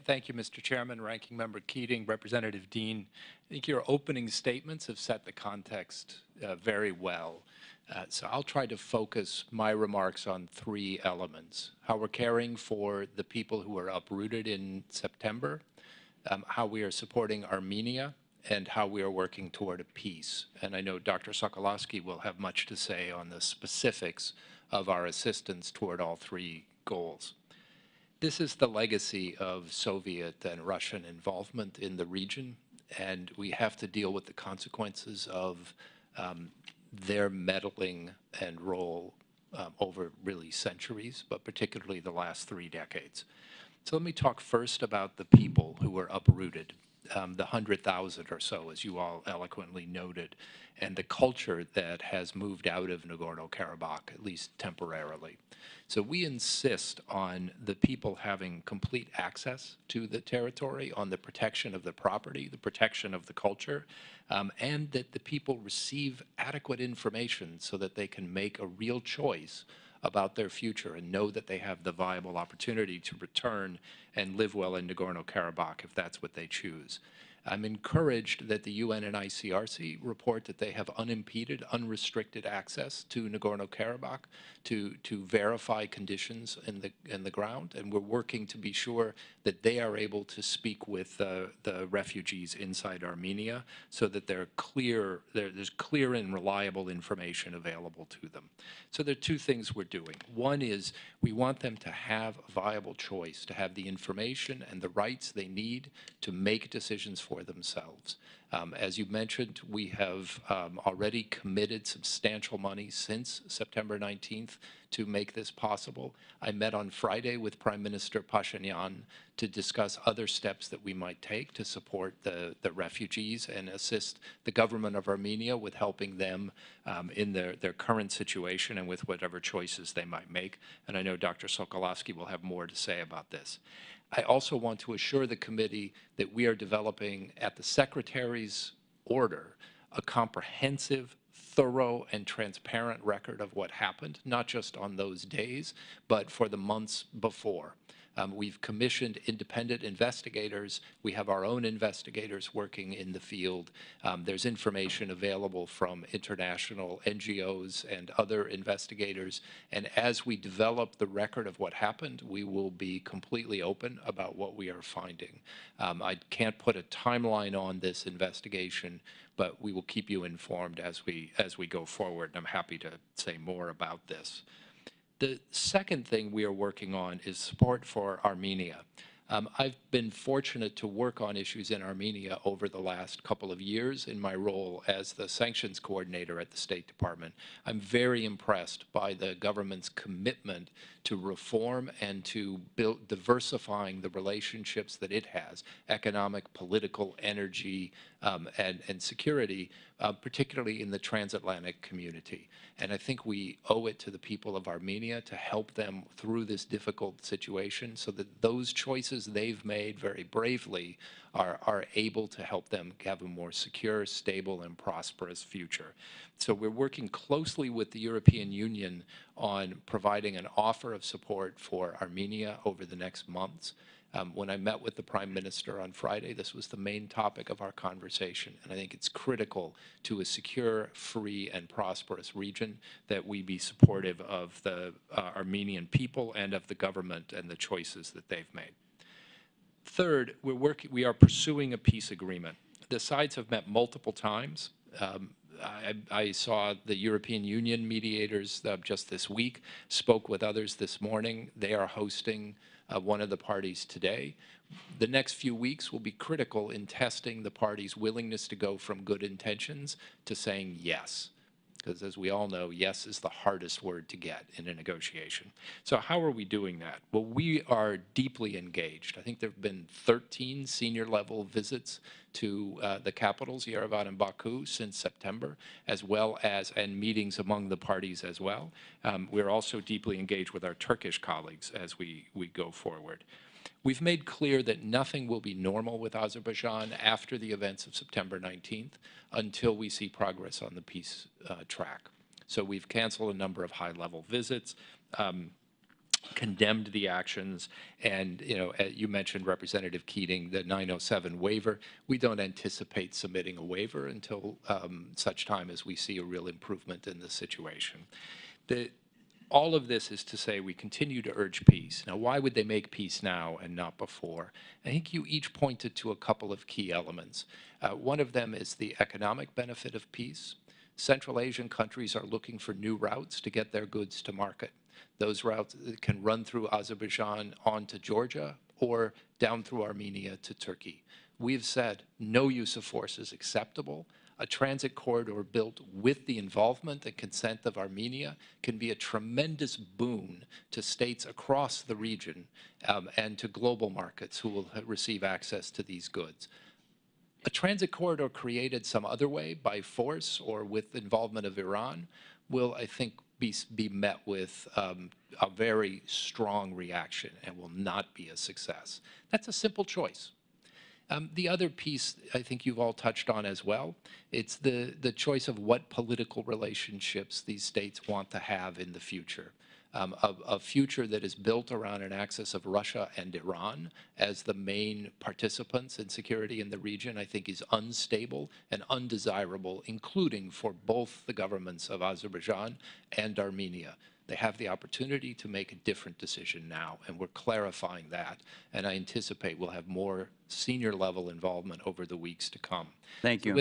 Thank you, Mr. Chairman, Ranking Member Keating, Representative Dean. I think your opening statements have set the context very well. So I'll try to focus my remarks on three elements: how we're caring for the people who were uprooted in September, how we are supporting Armenia, and how we are working toward a peace. And I know Dr. Sokolowski will have much to say on the specifics of our assistance toward all three goals. This is the legacy of Soviet and Russian involvement in the region, and we have to deal with the consequences of their meddling and role over really centuries, but particularly the last 3 decades. So let me talk first about the people who were uprooted, the 100,000 or so, as you all eloquently noted, and the culture that has moved out of Nagorno-Karabakh, at least temporarily. So we insist on the people having complete access to the territory, on the protection of the property, the protection of the culture, and that the people receive adequate information so that they can make a real choice about their future and know that they have the viable opportunity to return and live well in Nagorno-Karabakh if that's what they choose. I'm encouraged that the UN and ICRC report that they have unimpeded, unrestricted access to Nagorno-Karabakh to verify conditions in the ground, and we're working to be sure that they are able to speak with the refugees inside Armenia so that there's clear and reliable information available to them. So there are two things we're doing. One is we want them to have a viable choice, to have the information and the rights they need to make decisions for themselves. As you mentioned, we have already committed substantial money since September 19th to make this possible. I met on Friday with Prime Minister Pashinyan to discuss other steps that we might take to support the refugees and assist the government of Armenia with helping them in their current situation and with whatever choices they might make. And I know Dr. Sokolowski will have more to say about this. I also want to assure the committee that we are developing, at the Secretary's order, a comprehensive, thorough, and transparent record of what happened, not just on those days, but for the months before. We've commissioned independent investigators. We have our own investigators working in the field. There's information available from international NGOs and other investigators. And as we develop the record of what happened, we will be completely open about what we are finding. I can't put a timeline on this investigation, but we will keep you informed as we go forward. And I'm happy to say more about this. The second thing we are working on is support for Armenia. I've been fortunate to work on issues in Armenia over the last couple of years in my role as the sanctions coordinator at the State Department. I'm very impressed by the government's commitment to reform and to diversifying the relationships that it has, economic, political, energy, and security, particularly in the transatlantic community. And I think we owe it to the people of Armenia to help them through this difficult situation so that those choices they've made very bravely are able to help them have a more secure, stable, and prosperous future. So we're working closely with the European Union on providing an offer of support for Armenia over the next months. When I met with the Prime Minister on Friday, this was the main topic of our conversation, and I think it's critical to a secure, free, and prosperous region that we be supportive of the Armenian people and of the government and the choices that they've made. Third, we are pursuing a peace agreement. The sides have met multiple times. I saw the European Union mediators just this week, spoke with others this morning. They are hosting one of the parties today. The next few weeks will be critical in testing the parties' willingness to go from good intentions to saying yes. Because as we all know, yes is the hardest word to get in a negotiation. So how are we doing that? Well, we are deeply engaged. I think there have been 13 senior-level visits to the capitals, Yerevan and Baku, since September, as well as, and meetings among the parties as well. We're also deeply engaged with our Turkish colleagues as we go forward. We've made clear that nothing will be normal with Azerbaijan after the events of September 19th until we see progress on the peace track. So we've canceled a number of high-level visits. condemned the actions, and you mentioned Representative Keating, the 907 waiver. We don't anticipate submitting a waiver until such time as we see a real improvement in the situation. All of this is to say we continue to urge peace. Now, why would they make peace now and not before? I think you each pointed to a couple of key elements. One of them is the economic benefit of peace. Central Asian countries are looking for new routes to get their goods to market. Those routes can run through Azerbaijan on to Georgia or down through Armenia to Turkey. We've said no use of force is acceptable. A transit corridor built with the involvement and consent of Armenia can be a tremendous boon to states across the region and to global markets who will receive access to these goods. A transit corridor created some other way by force or with involvement of Iran will, I think, be met with a very strong reaction and will not be a success. That's a simple choice. The other piece I think you've all touched on as well, it's the choice of what political relationships these states want to have in the future. A future that is built around an axis of Russia and Iran as the main participants in security in the region, I think is unstable and undesirable, including for both the governments of Azerbaijan and Armenia. They have the opportunity to make a different decision now, and we're clarifying that. And I anticipate we'll have more senior level involvement over the weeks to come. Thank you. With